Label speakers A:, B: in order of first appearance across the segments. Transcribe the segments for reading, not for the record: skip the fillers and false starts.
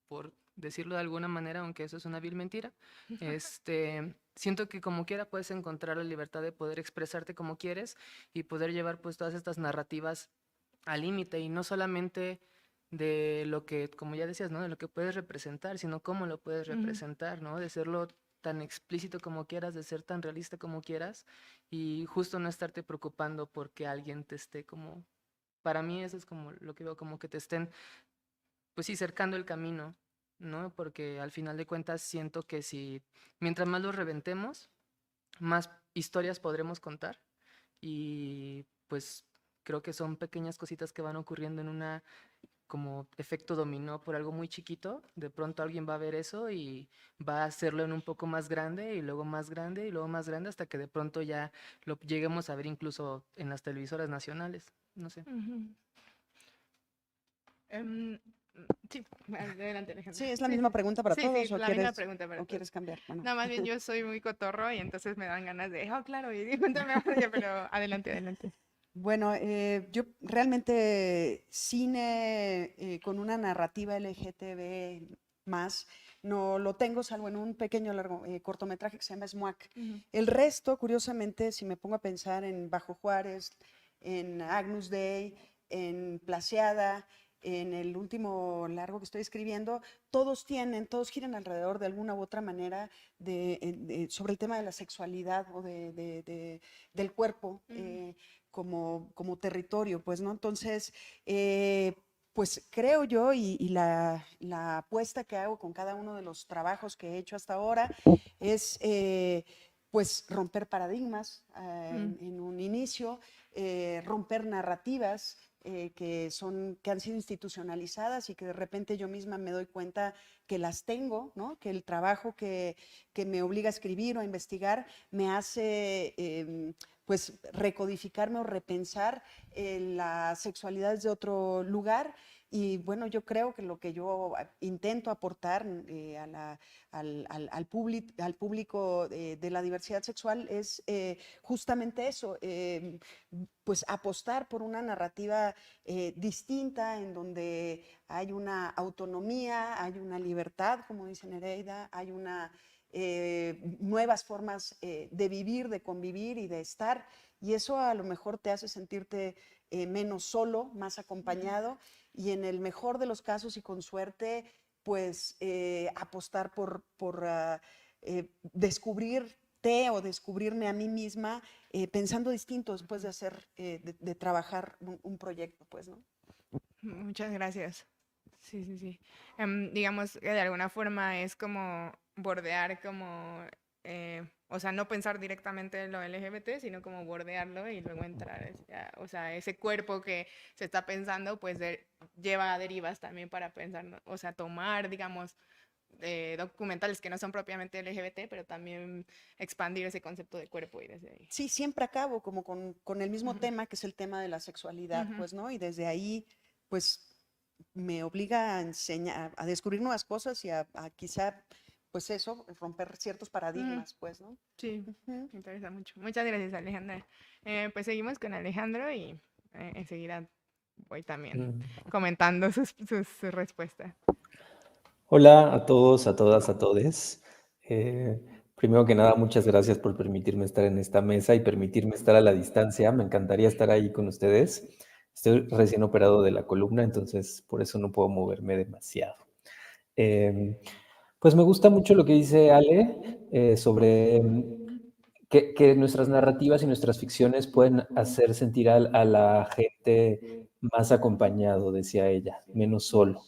A: por decirlo de alguna manera, aunque eso es una vil mentira. Siento que como quiera puedes encontrar la libertad de poder expresarte como quieres y poder llevar pues todas estas narrativas al límite, y no solamente de lo que, como ya decías, ¿no? De lo que puedes representar, sino cómo lo puedes representar, ¿no? De serlo tan explícito como quieras, de ser tan realista como quieras, y justo no estarte preocupando porque alguien te esté como, para mí eso es como lo que veo, como que te estén, pues sí, cercando el camino, ¿no? Porque al final de cuentas siento que si, mientras más lo reventemos, más historias podremos contar, y pues creo que son pequeñas cositas que van ocurriendo en una como efecto dominó por algo muy chiquito. De pronto alguien va a ver eso y va a hacerlo en un poco más grande y luego más grande y luego más grande hasta que de pronto ya lo lleguemos a ver incluso en las televisoras nacionales. No sé.
B: Em, sí, adelante,
C: Sí,
B: Alejandra.
C: ¿es la misma pregunta para
B: Sí,
C: todos
B: la misma pregunta para
C: o
B: todos.
C: quieres cambiar? Bueno.
B: No, más bien yo soy muy cotorro y entonces me dan ganas de, claro, y cuéntame más, pero adelante, adelante.
C: Bueno, yo realmente cine con una narrativa LGTB más no lo tengo, salvo en un pequeño cortometraje que se llama SMUAC. El resto, curiosamente, si me pongo a pensar en Bajo Juárez, en Agnus Dei, en Plaseada, en el último largo que estoy escribiendo, todos giran alrededor de alguna u otra manera sobre el tema de la sexualidad o del cuerpo. Como territorio, pues, ¿no? Entonces, pues creo yo, y la apuesta que hago con cada uno de los trabajos que he hecho hasta ahora es, pues, romper paradigmas en un inicio, romper narrativas que han sido institucionalizadas y que de repente yo misma me doy cuenta que las tengo, ¿no? Que el trabajo que me obliga a escribir o a investigar me hace pues recodificarme o repensar las sexualidades de otro lugar. Y bueno, yo creo que lo que yo intento aportar al público de la diversidad sexual es justamente eso, pues apostar por una narrativa distinta en donde hay una autonomía, hay una libertad, como dice Nereida, hay nuevas formas de vivir, de convivir y de estar, y eso a lo mejor te hace sentirte menos solo, más acompañado, y en el mejor de los casos y con suerte, pues apostar por descubrirte o descubrirme a mí misma pensando distinto después de de trabajar un proyecto, pues, ¿no?
B: Muchas gracias. Sí, sí, sí. Digamos que de alguna forma es como bordear como, o sea, no pensar directamente en lo LGBT, sino como bordearlo y luego entrar, o sea, ese cuerpo que se está pensando, pues lleva a derivas también para pensar, ¿no? O sea, tomar, digamos, documentales que no son propiamente LGBT, pero también expandir ese concepto de cuerpo y desde ahí.
C: Sí, siempre acabo como con el mismo tema, que es el tema de la sexualidad, pues, ¿no? Y desde ahí, pues, me obliga a enseñar, a descubrir nuevas cosas y a quizá, pues eso, romper ciertos paradigmas, pues, ¿no?
B: Sí, me interesa mucho. Muchas gracias, Alejandra. Pues seguimos con Alejandro y enseguida voy también comentando sus respuestas.
D: Hola a todos, a todas, a todes. Primero que nada, muchas gracias por permitirme estar en esta mesa y permitirme estar a la distancia. Me encantaría estar ahí con ustedes. Estoy recién operado de la columna, entonces por eso no puedo moverme demasiado. Pues me gusta mucho lo que dice Ale sobre que nuestras narrativas y nuestras ficciones pueden hacer sentir a la gente más acompañado, decía ella, menos solo.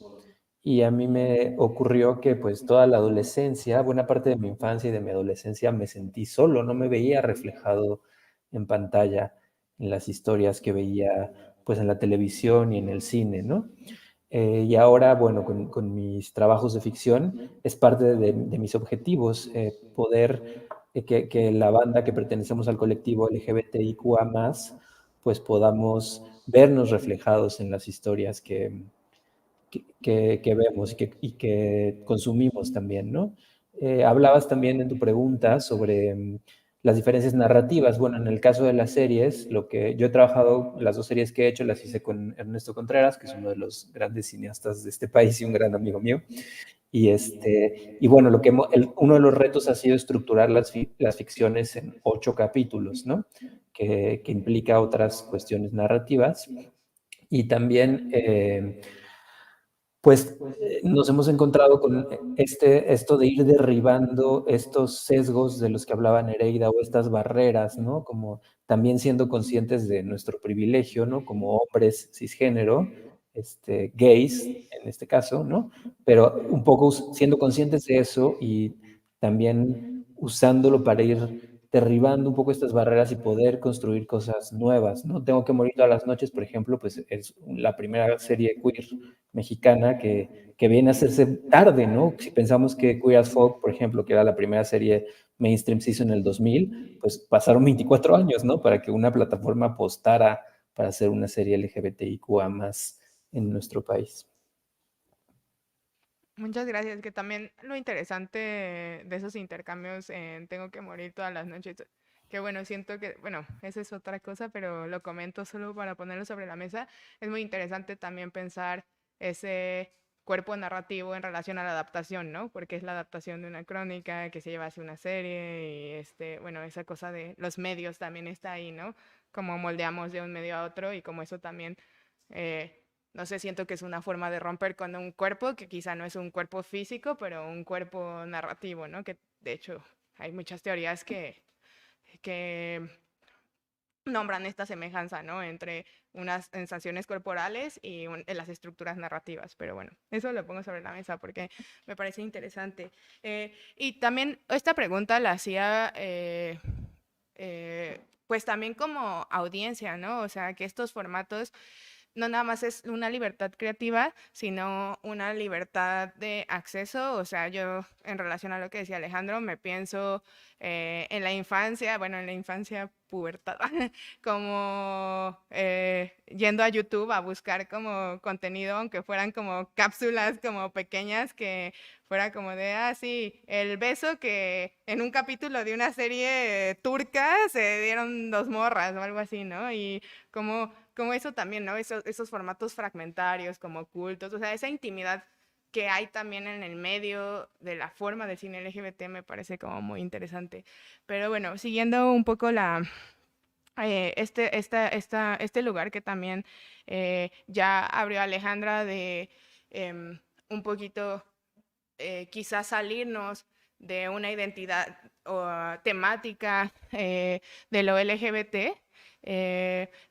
D: Y a mí me ocurrió que pues toda la adolescencia, buena parte de mi infancia y de mi adolescencia me sentí solo, no me veía reflejado en pantalla en las historias que veía pues en la televisión y en el cine, ¿no? Y ahora, bueno, con mis trabajos de ficción es parte de mis objetivos, poder que la banda que pertenecemos al colectivo LGBTIQA+, pues podamos vernos reflejados en las historias que vemos y que consumimos también, ¿no? Hablabas también en tu pregunta sobre las diferencias narrativas. Bueno, en el caso de las series, lo que yo he trabajado, las dos series que he hecho las hice con Ernesto Contreras, que es uno de los grandes cineastas de este país y un gran amigo mío. Y bueno, uno de los retos ha sido estructurar las ficciones en 8 capítulos, ¿no? Que implica otras cuestiones narrativas. Y también, pues, nos hemos encontrado con esto de ir derribando estos sesgos de los que hablaba Nereida o estas barreras, ¿no? Como también siendo conscientes de nuestro privilegio, ¿no? Como hombres cisgénero, gays en este caso, ¿no? Pero un poco siendo conscientes de eso y también usándolo para ir derribando un poco estas barreras y poder construir cosas nuevas, ¿no? Tengo que morir todas las noches, por ejemplo, pues es la primera serie queer mexicana que viene a hacerse tarde, ¿no? Si pensamos que Queer as Folk, por ejemplo, que era la primera serie mainstream se hizo en el 2000, pues pasaron 24 años, ¿no? Para que una plataforma apostara para hacer una serie LGBTIQA más en nuestro país.
B: Muchas gracias, que también lo interesante de esos intercambios en Tengo que morir todas las noches, que bueno, siento que, bueno, esa es otra cosa, pero lo comento solo para ponerlo sobre la mesa, es muy interesante también pensar ese cuerpo narrativo en relación a la adaptación, ¿no? Porque es la adaptación de una crónica que se lleva hacia una serie y bueno, esa cosa de los medios también está ahí, ¿no? Como moldeamos de un medio a otro y como eso también... no sé, siento que es una forma de romper con un cuerpo que quizá no es un cuerpo físico, pero un cuerpo narrativo, ¿no? Que de hecho hay muchas teorías que nombran esta semejanza, ¿no? Entre unas sensaciones corporales y las estructuras narrativas. Pero bueno, eso lo pongo sobre la mesa porque me parece interesante. Y también esta pregunta la hacía... pues también como audiencia, ¿no? O sea, que estos formatos no nada más es una libertad creativa, sino una libertad de acceso. O sea, yo en relación a lo que decía Alejandro, me pienso en la infancia, bueno, en la infancia pubertad, como yendo a YouTube a buscar como contenido, aunque fueran como cápsulas como pequeñas, que fuera como de, sí, el beso que en un capítulo de una serie turca se dieron 2 morras o algo así, ¿no? Y como eso también, ¿no? Esos formatos fragmentarios, como ocultos, o sea, esa intimidad que hay también en el medio de la forma del cine LGBT me parece como muy interesante. Pero bueno, siguiendo un poco este lugar que también ya abrió Alejandra de un poquito quizás salirnos de una identidad o temática de lo LGBT,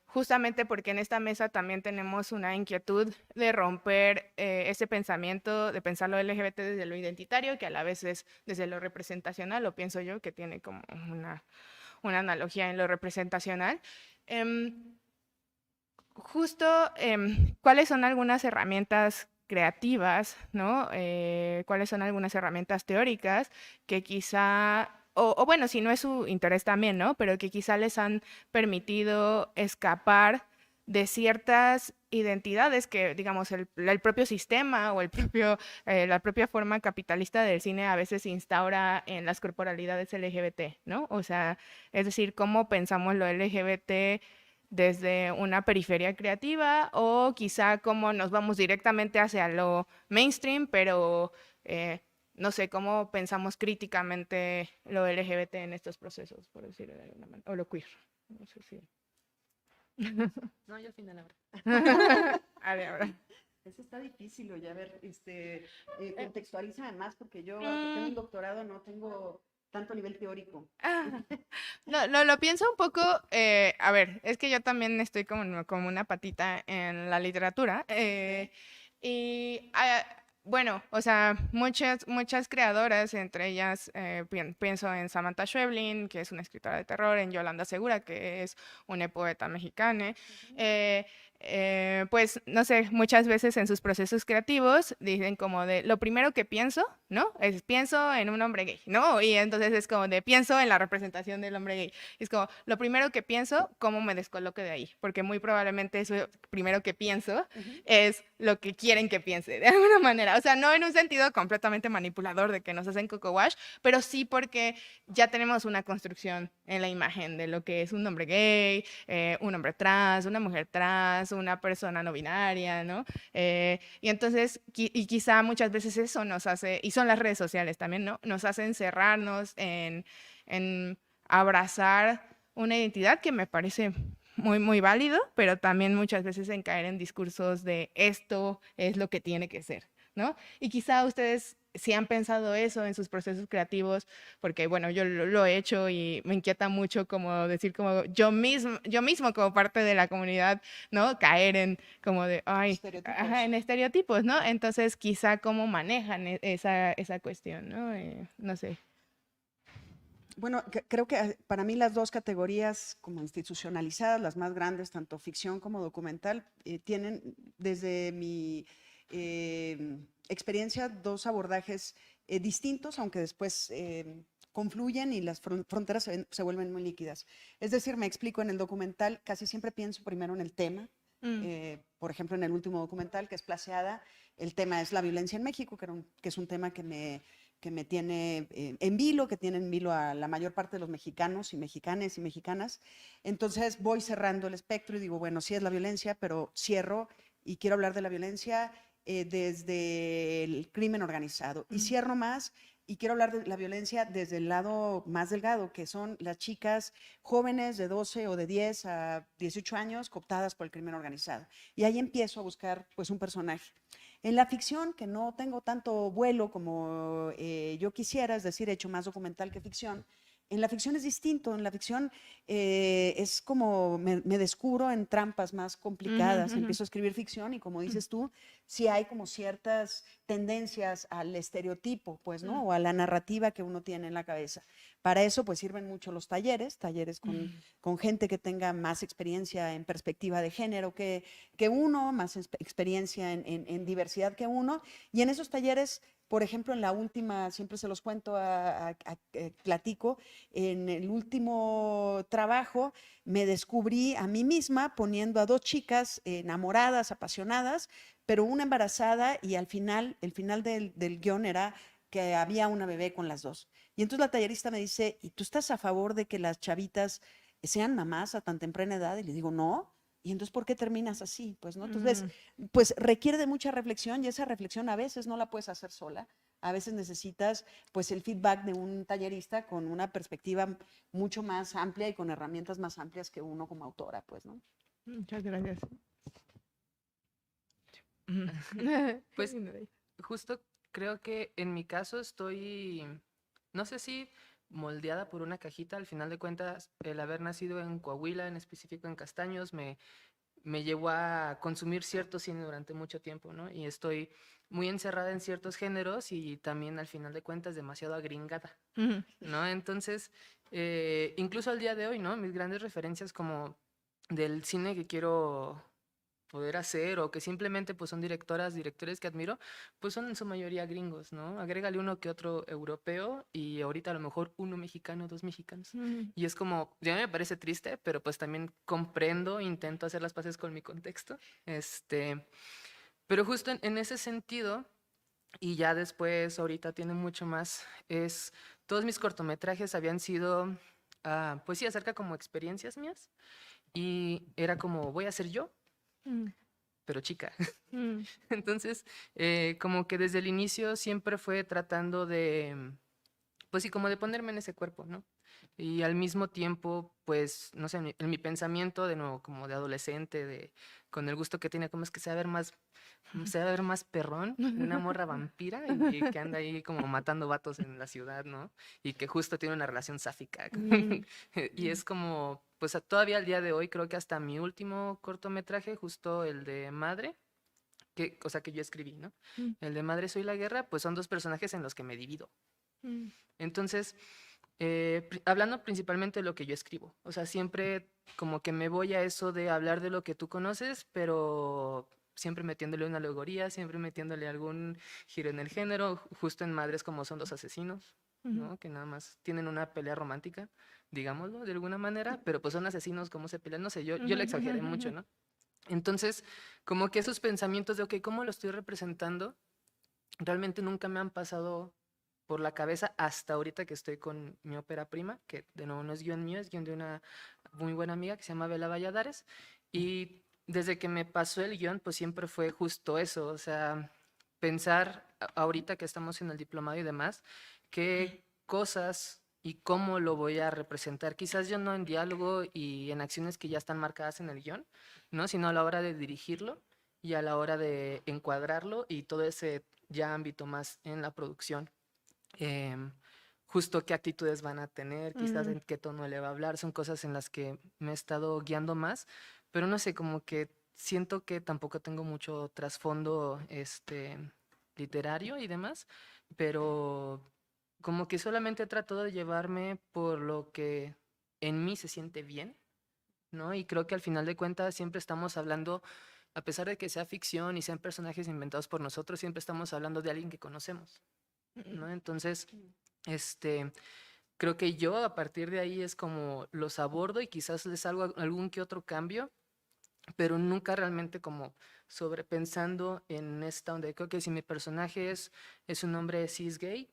B: justamente porque en esta mesa también tenemos una inquietud de romper ese pensamiento, de pensar lo LGBT desde lo identitario, que a la vez es desde lo representacional, lo pienso yo, que tiene como una analogía en lo representacional. Justo, ¿cuáles son algunas herramientas creativas, ¿no? ¿Cuáles son algunas herramientas teóricas que quizá, o bueno, si no es su interés también, ¿no? Pero que quizá les han permitido escapar de ciertas identidades que, digamos, el propio sistema o la propia forma capitalista del cine a veces instaura en las corporalidades LGBT, ¿no? O sea, es decir, cómo pensamos lo LGBT desde una periferia creativa o quizá cómo nos vamos directamente hacia lo mainstream, pero no sé, cómo pensamos críticamente lo LGBT en estos procesos, por decirlo de alguna manera, o lo queer. No sé si...
A: No, yo al final ahora.
B: ahora.
C: Eso está difícil, oye, a ver, contextualiza además, porque yo, aunque tengo un doctorado, no tengo tanto nivel teórico.
B: Lo pienso un poco, a ver, es que yo también estoy como una patita en la literatura, y bueno, o sea, muchas creadoras, entre ellas pienso en Samantha Schweblin, que es una escritora de terror, en Yolanda Segura, que es una poeta mexicana, pues no sé, muchas veces en sus procesos creativos dicen como de lo primero que pienso, ¿no? Es pienso en un hombre gay, ¿no? Y entonces es como de pienso en la representación del hombre gay. Es como lo primero que pienso, cómo me descoloque de ahí, porque muy probablemente eso primero que pienso es lo que quieren que piense, de alguna manera. O sea, no en un sentido completamente manipulador de que nos hacen coco wash, pero sí porque ya tenemos una construcción en la imagen de lo que es un hombre gay, un hombre trans, una mujer trans, más una persona no binaria, ¿no? Y entonces, y quizá muchas veces eso nos hace, y son las redes sociales también, ¿no? Nos hacen cerrarnos en abrazar una identidad que me parece muy, muy válido, pero también muchas veces en caer en discursos de esto es lo que tiene que ser, ¿no? Y quizá ustedes si han pensado eso en sus procesos creativos, porque bueno, yo lo he hecho y me inquieta mucho como decir como yo mismo como parte de la comunidad, ¿no? Caer en como de, ay, ajá, en estereotipos, ¿no? Entonces quizá cómo manejan esa cuestión, ¿no? No sé.
C: Bueno, creo que para mí las dos categorías como institucionalizadas, las más grandes, tanto ficción como documental, tienen desde mi experiencia dos abordajes distintos, aunque después confluyen y las fronteras se vuelven muy líquidas. Es decir, me explico, en el documental casi siempre pienso primero en el tema. Por ejemplo, en el último documental, que es Placeada, el tema es la violencia en México, que es un tema que me tiene en vilo, que tiene en vilo a la mayor parte de los mexicanos y mexicanas y mexicanas. Entonces voy cerrando el espectro y digo, bueno, sí es la violencia, pero cierro y quiero hablar de la violencia desde el crimen organizado. Y cierro más y quiero hablar de la violencia desde el lado más delgado, que son las chicas jóvenes de 12 o de 10 a 18 años cooptadas por el crimen organizado. Y ahí empiezo a buscar pues un personaje. En la ficción, que no tengo tanto vuelo como yo quisiera, es decir, he hecho más documental que ficción, en la ficción es distinto. En la ficción es como me descubro en trampas más complicadas. Empiezo a escribir ficción y, como dices tú, sí hay como ciertas tendencias al estereotipo, pues, ¿no? O a la narrativa que uno tiene en la cabeza. Para eso, pues, sirven mucho los talleres con gente que tenga más experiencia en perspectiva de género que uno, más experiencia en diversidad que uno. Y en esos talleres, por ejemplo, en la última, siempre se los cuento, platico, en el último trabajo me descubrí a mí misma poniendo a dos chicas enamoradas, apasionadas, pero una embarazada, y al final, el final del guión era que había una bebé con las dos. Y entonces la tallerista me dice, ¿y tú estás a favor de que las chavitas sean mamás a tan temprana edad? Y le digo, no. Y entonces, ¿por qué terminas así? Pues, ¿no? Entonces, pues requiere de mucha reflexión, y esa reflexión a veces no la puedes hacer sola. A veces necesitas pues el feedback de un tallerista con una perspectiva mucho más amplia y con herramientas más amplias que uno como autora, pues, ¿no?
B: Muchas gracias.
A: Pues justo creo que en mi caso estoy, no sé si moldeada por una cajita. Al final de cuentas, el haber nacido en Coahuila, en específico en Castaños, me llevó a consumir cierto cine durante mucho tiempo, ¿no? Y estoy muy encerrada en ciertos géneros y también al final de cuentas demasiado agringada, ¿no? Entonces, incluso al día de hoy, ¿no? Mis grandes referencias como del cine que quiero poder hacer o que simplemente pues son directores que admiro, pues son en su mayoría gringos, ¿no? Agrégale uno que otro europeo y ahorita a lo mejor uno mexicano, dos mexicanos. Y es como, ya me parece triste, pero pues también comprendo, intento hacer las paces con mi contexto. Pero justo en ese sentido, y ya después ahorita tiene mucho más, todos mis cortometrajes habían sido, pues sí, acerca como experiencias mías y era como, voy a ser yo pero chica. Entonces, como que desde el inicio siempre fue tratando de, pues sí, como de ponerme en ese cuerpo, ¿no? Y al mismo tiempo, pues, no sé, en mi pensamiento, de nuevo, como de adolescente, con el gusto que tenía, como es que se va a ver más perrón, una morra vampira y que anda ahí como matando vatos en la ciudad, ¿no? Y que justo tiene una relación sáfica. Y es como, pues todavía al día de hoy, creo que hasta mi último cortometraje, justo el de Madre, o sea, que yo escribí, ¿no? El de Madre Soy la Guerra, pues son dos personajes en los que me divido. Entonces, hablando principalmente de lo que yo escribo, o sea, siempre como que me voy a eso de hablar de lo que tú conoces, pero siempre metiéndole una alegoría, siempre metiéndole algún giro en el género. Justo en Madres como son dos asesinos, ¿no? Que nada más tienen una pelea romántica, digámoslo de alguna manera, pero pues son asesinos, ¿cómo se pelean? No sé, yo lo exageré mucho, ¿no? Entonces, como que esos pensamientos de, ok, ¿cómo lo estoy representando? Realmente nunca me han pasado por la cabeza hasta ahorita que estoy con mi ópera prima, que de nuevo no es guión mío, es guión de una muy buena amiga que se llama Bela Valladares. Y desde que me pasó el guión, pues siempre fue justo eso, o sea, pensar ahorita que estamos en el diplomado y demás, qué cosas y cómo lo voy a representar. Quizás yo no en diálogo y en acciones que ya están marcadas en el guión, ¿no? Sino a la hora de dirigirlo y a la hora de encuadrarlo y todo ese ya ámbito más en la producción. Em, Justo qué actitudes van a tener, quizás en qué tono le va a hablar, son cosas en las que me he estado guiando más, pero no sé, como que siento que tampoco tengo mucho trasfondo literario y demás, pero como que solamente trato de llevarme por lo que en mí se siente bien, ¿no? Y creo que al final de cuentas siempre estamos hablando, a pesar de que sea ficción y sean personajes inventados por nosotros, siempre estamos hablando de alguien que conocemos, ¿no? Entonces, este, creo que yo a partir de ahí es como los abordo y quizás les hago algún que otro cambio, pero nunca realmente como sobrepensando en esta onda. Creo que si mi personaje es un hombre cis gay,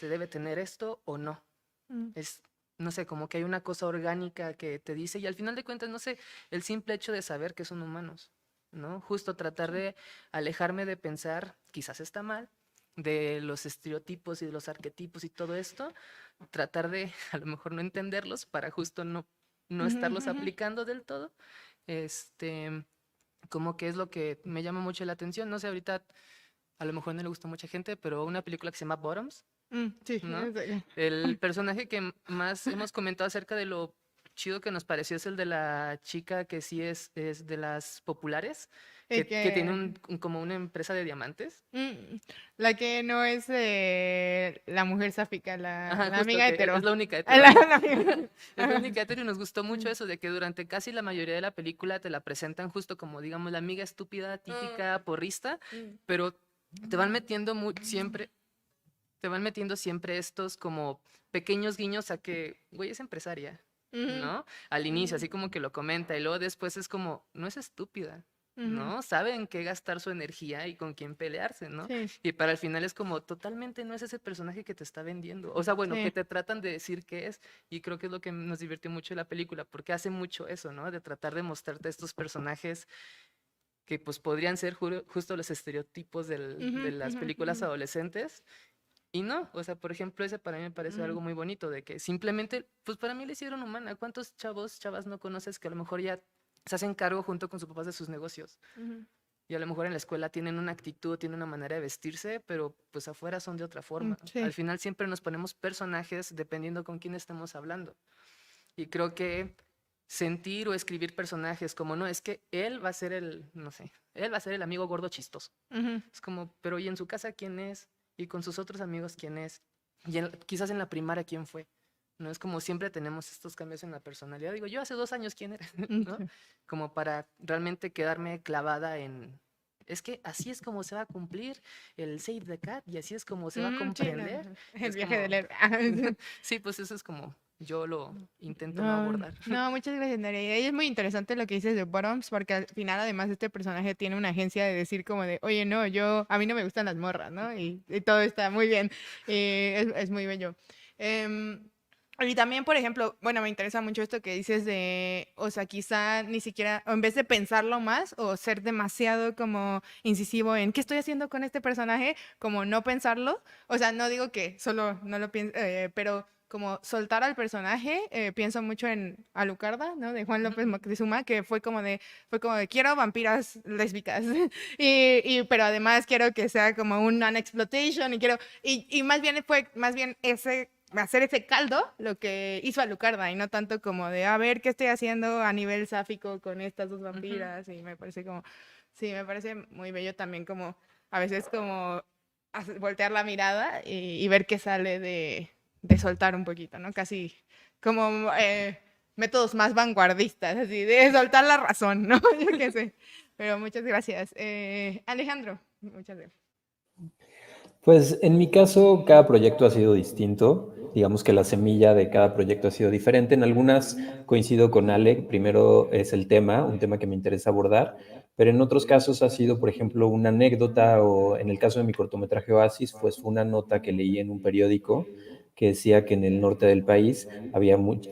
A: debe tener esto o no.
B: Mm.
A: Es, no sé, como que hay una cosa orgánica que te dice y al final de cuentas, no sé, el simple hecho de saber que son humanos, ¿no? Justo tratar de alejarme de pensar, quizás está mal, de los estereotipos y de los arquetipos y todo esto, tratar de a lo mejor no entenderlos para justo no estarlos aplicando del todo. Este, Como que es lo que me llama mucho la atención. No sé, ahorita a lo mejor no le gusta a mucha gente, pero una película que se llama Bottoms,
B: Sí,
A: ¿no?
B: ya sé.
A: El personaje que más hemos comentado acerca de lo chido que nos pareció es el de la chica que sí es de las populares,
B: Y
A: que tiene como una empresa de diamantes.
B: la que no es la mujer sáfica,
A: Ajá,
B: la
A: justo
B: amiga
A: que
B: hetero.
A: es la única
B: Ah,
A: hetero.
B: la amiga.
A: Es la única hetero y nos gustó mucho eso de que durante casi la mayoría de la película te la presentan justo como, digamos, la amiga estúpida, típica, porrista, pero te van metiendo siempre, te van metiendo siempre estos como pequeños guiños a que, güey, es empresaria, ¿no? Al inicio, así como que lo comenta y luego después es como, no es estúpida, ¿no? Sabe en qué gastar su energía y con quién pelearse, ¿no?
B: Sí,
A: Y para el final es como, totalmente no es ese personaje que te está vendiendo. O sea, bueno, que
B: sí.
A: te tratan de decir que es. Y creo que es lo que nos divirtió mucho de la película, porque hace mucho eso, ¿no? De tratar de mostrarte estos personajes que pues podrían ser justo los estereotipos de las películas adolescentes. Y no, o sea, por ejemplo, ese para mí me parece algo muy bonito, de que simplemente, pues para mí le hicieron humana. ¿Cuántos chavos, chavas no conoces que a lo mejor ya se hacen cargo junto con sus papás de sus negocios? Y a lo mejor en la escuela tienen una actitud, tienen una manera de vestirse, pero pues afuera son de otra forma. Al
B: Sí.
A: final siempre nos ponemos personajes dependiendo con quién estemos hablando. Y creo que sentir o escribir personajes como, no, es que él va a ser no sé, él va a ser el amigo gordo chistoso. Es como, pero ¿y en su casa quién es? ¿Y con sus otros amigos quién es? Y quizás en la primaria quién fue. No es como siempre tenemos estos cambios en la personalidad. Digo, yo hace 2 años quién era, ¿no? Como para realmente quedarme clavada en... Es que así es como se va a cumplir el Save the Cat y así es como se va a
B: Sí, no,
A: comprender.
B: el
A: Es
B: viaje del
A: como...
B: héroe.
A: Sí, pues eso es como yo lo intento no
B: No,
A: abordar.
B: no, muchas gracias, Nerea. Y es muy interesante lo que dices de Bottoms, porque al final, además, este personaje tiene una agencia de decir como de, oye, no, a mí no me gustan las morras, ¿no? Y todo está muy bien. Es muy bello. Y también, por ejemplo, bueno, me interesa mucho esto que dices de, o sea, quizá ni siquiera, o en vez de pensarlo más o ser demasiado como incisivo en qué estoy haciendo con este personaje, como no pensarlo, o sea, no digo que solo no lo piense, pero como soltar al personaje, pienso mucho en Alucarda, ¿no? De Juan López Moctezuma, que fue como de quiero vampiras lésbicas, pero además quiero que sea como un exploitation y más bien fue, hacer ese caldo lo que hizo Alucarda y no tanto como de a ver qué estoy haciendo a nivel sáfico con estas dos vampiras y me parece como, sí, me parece muy bello también como a veces como voltear la mirada y ver qué sale de soltar un poquito, ¿no? Casi como métodos más vanguardistas, así, de soltar la razón, ¿no? Yo qué sé. Pero muchas gracias. Alejandro, muchas gracias.
D: Pues en mi caso, cada proyecto ha sido distinto. Digamos que la semilla de cada proyecto ha sido diferente. En algunas coincido con Ale. Primero es el tema, un tema que me interesa abordar, pero en otros casos ha sido, por ejemplo, una anécdota o en el caso de mi cortometraje Oasis, pues fue una nota que leí en un periódico que decía que en el norte del país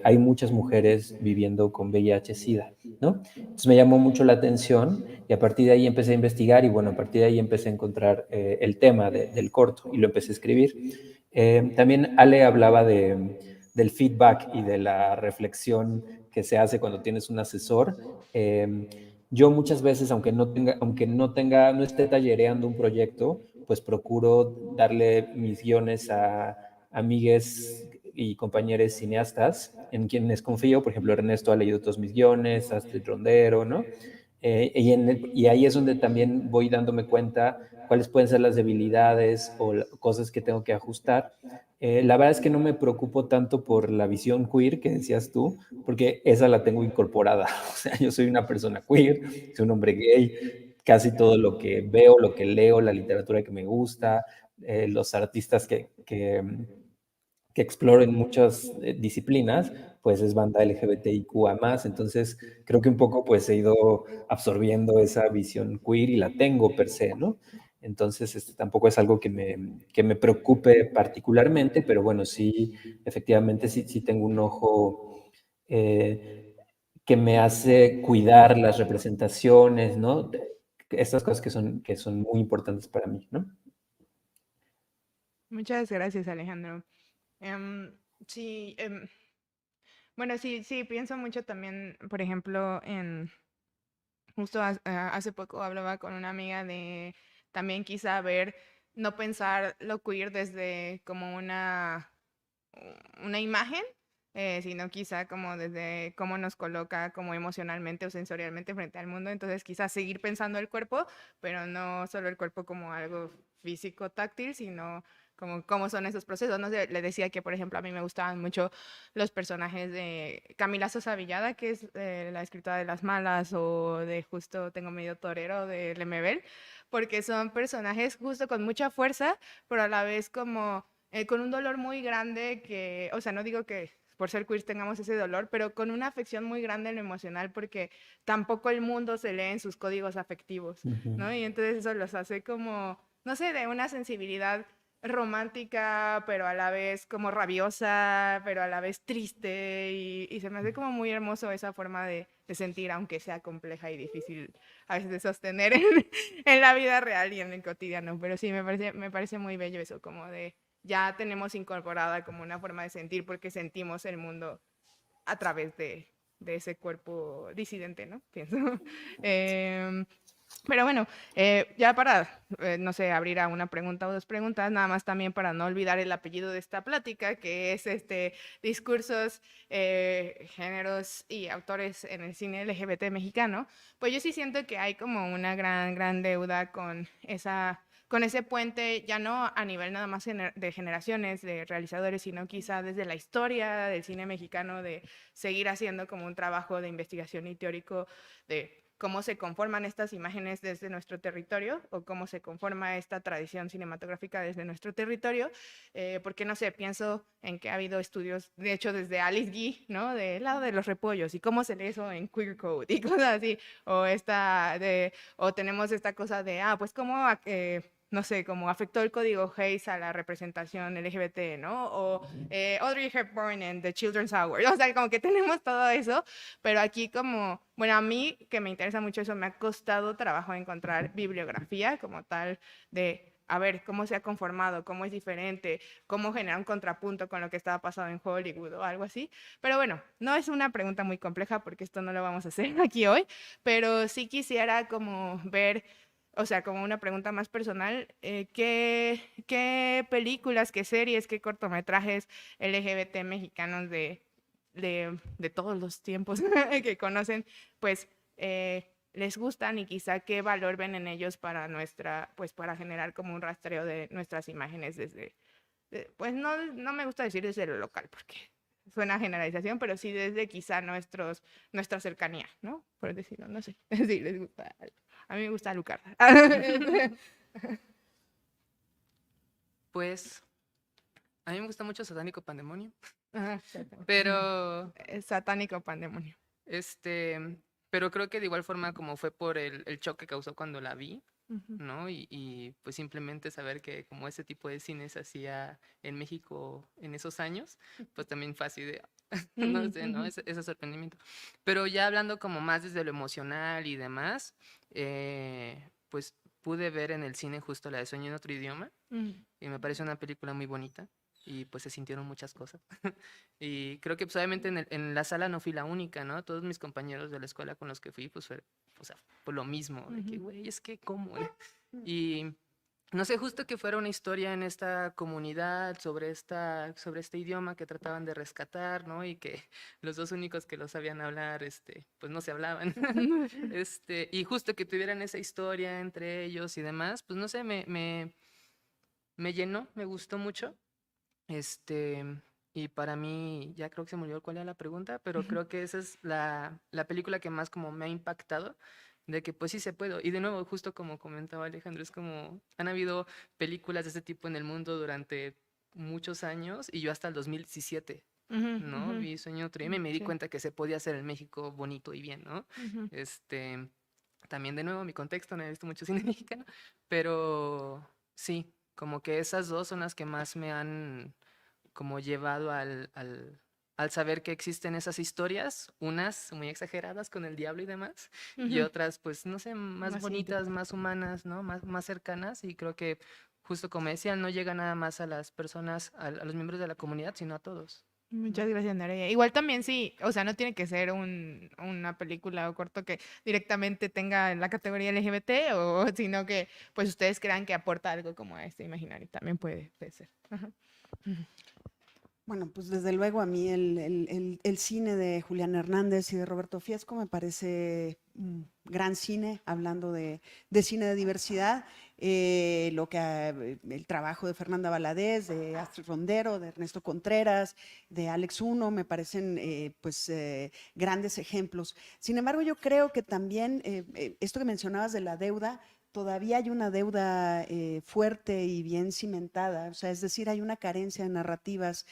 D: hay muchas mujeres viviendo con VIH-Sida, ¿no? Entonces me llamó mucho la atención y a partir de ahí empecé a investigar y bueno, a partir de ahí empecé a encontrar el tema del corto y lo empecé a escribir. También Ale hablaba del feedback y de la reflexión que se hace cuando tienes un asesor. Yo muchas veces, no esté tallereando un proyecto, pues procuro darle mis guiones a amigues y compañeros cineastas en quienes confío. Por ejemplo, Ernesto ha leído todos mis guiones, Astrid Rondero, ¿no? Y ahí es donde también voy dándome cuenta cuáles pueden ser las debilidades o cosas que tengo que ajustar. La verdad es que no me preocupo tanto por la visión queer que decías tú, porque esa la tengo incorporada. O sea, yo soy una persona queer, soy un hombre gay, casi todo lo que veo, lo que leo, la literatura que me gusta, los artistas que exploro en muchas disciplinas, pues es banda LGBTIQA+, entonces creo que un poco pues he ido absorbiendo esa visión queer y la tengo per se, ¿no? Entonces tampoco es algo que me preocupe particularmente, pero bueno, sí, efectivamente sí tengo un ojo que me hace cuidar las representaciones, ¿no? Estas cosas que son muy importantes para mí, ¿no?
B: Muchas gracias, Alejandro. Em, sí, bueno, sí, pienso mucho también, por ejemplo, justo hace poco hablaba con una amiga de también quizá ver, no pensar lo queer desde como una imagen, sino quizá como desde cómo nos coloca como emocionalmente o sensorialmente frente al mundo. Entonces quizás seguir pensando el cuerpo, pero no solo el cuerpo como algo físico, táctil, sino como cómo son esos procesos. No sé, le decía que, por ejemplo, a mí me gustaban mucho los personajes de Camila Sosa Villada, que es la escritora de Las Malas, o de justo Tengo Medio Torero de Lemebel, porque son personajes justo con mucha fuerza, pero a la vez como con un dolor muy grande que, o sea, no digo que por ser queer tengamos ese dolor, pero con una afección muy grande en lo emocional, porque tampoco el mundo se lee en sus códigos afectivos, ¿no? Y entonces eso los hace como, no sé, de una sensibilidad romántica, pero a la vez como rabiosa, pero a la vez triste, y se me hace como muy hermoso esa forma de sentir, aunque sea compleja y difícil a veces de sostener en la vida real y en el cotidiano, pero sí, me parece muy bello eso, como de ya tenemos incorporada como una forma de sentir porque sentimos el mundo a través de ese cuerpo disidente, ¿no? Pienso. Pero bueno, ya para, no sé, abrir a una pregunta o dos preguntas, nada más también para no olvidar el apellido de esta plática, que es discursos, géneros y autores en el cine LGBT mexicano. Pues yo sí siento que hay como una gran deuda con ese puente, ya no a nivel nada más de generaciones de realizadores, sino quizá desde la historia del cine mexicano, de seguir haciendo como un trabajo de investigación y teórico de cómo se conforman estas imágenes desde nuestro territorio o cómo se conforma esta tradición cinematográfica desde nuestro territorio, porque no sé, pienso en que ha habido estudios, de hecho desde Alice Guy, ¿no? Del lado de los repollos y cómo se lee eso en Queer Code y cosas así, o tenemos esta cosa de, pues cómo no sé, como afectó el código Hays a la representación LGBT, ¿no? O Audrey Hepburn en The Children's Hour. O sea, como que tenemos todo eso, pero aquí como, bueno, a mí que me interesa mucho eso, me ha costado trabajo encontrar bibliografía como tal de, a ver, cómo se ha conformado, cómo es diferente, cómo genera un contrapunto con lo que estaba pasando en Hollywood o algo así. Pero bueno, no es una pregunta muy compleja porque esto no lo vamos a hacer aquí hoy, pero sí quisiera como ver, o sea, como una pregunta más personal, ¿qué películas, qué series, qué cortometrajes LGBT mexicanos de todos los tiempos que conocen, pues les gustan y quizá qué valor ven en ellos para pues para generar como un rastreo de nuestras imágenes pues no me gusta decir desde lo local porque suena a generalización, pero sí desde quizá nuestra cercanía, ¿no? Por decirlo, no sé, si les gusta. A mí me gusta Lucarda.
A: Pues a mí me gusta mucho Satánico Pandemonio,
B: Ajá,
A: pero
B: es satánico pandemonio.
A: este, pero creo que de igual forma como fue por el shock que causó cuando la vi,
B: Ujú.
A: ¿no? Y pues simplemente saber que como ese tipo de cine se hacía en México en esos años, pues también fue así de, no sé, ¿no?
B: Ujú.
A: Ese sorprendimiento. Pero ya hablando como más desde lo emocional y demás, pues pude ver en el cine justo la de Sueño en otro idioma
B: Ujú.
A: y me parece una película muy bonita y pues se sintieron muchas cosas. Y creo que pues obviamente en la sala no fui la única, ¿no? Todos mis compañeros de la escuela con los que fui, pues fue, o sea, fue lo mismo, de que,
B: Ujú.
A: güey, es que cómo. Y no sé, justo que fuera una historia en esta comunidad sobre este idioma que trataban de rescatar, ¿no? Y que los dos únicos que lo sabían hablar, pues no se hablaban. Y justo que tuvieran esa historia entre ellos y demás, pues no sé, me llenó, me gustó mucho. Este, y para mí, ya creo que se me olvidó cuál era la pregunta, pero creo que esa es la película que más como me ha impactado, de que pues sí se puede. Y de nuevo, justo como comentaba Alejandro, es como han habido películas de este tipo en el mundo durante muchos años y yo hasta el 2017,
B: Ujú.
A: ¿no?
B: Ujú.
A: Vi Sueño Trem y me di
B: Sí.
A: cuenta que se podía hacer en México bonito y bien, ¿no?
B: Ujú.
A: Este, también de nuevo, mi contexto, no he visto mucho cine mexicano, pero sí, como que esas dos son las que más me han como llevado al saber que existen esas historias, unas muy exageradas con el diablo y demás, y
B: Ujú.
A: otras, pues, no sé, más
B: Más
A: bonitas,
B: íntimas.
A: más humanas, ¿no? Más cercanas, y creo que, justo como decía, no llega nada más a las personas, a los miembros de la comunidad, sino a todos, ¿no?
B: Muchas gracias, Nerea. Igual también sí, o sea, no tiene que ser una película o corto que directamente tenga la categoría LGBT, o sino que pues ustedes crean que aporta algo como a este imaginario. También puede ser. Ajá. Ujú.
C: Bueno, pues desde luego a mí el cine de Julián Hernández y de Roberto Fiesco me parece un gran cine, hablando de cine de diversidad. El trabajo de Fernanda Valadez, de Astrid Rondero, de Ernesto Contreras, de Alex Uno, me parecen grandes ejemplos. Sin embargo, yo creo que también esto que mencionabas de la deuda, todavía hay una deuda fuerte y bien cimentada, o sea, es decir, hay una carencia de narrativas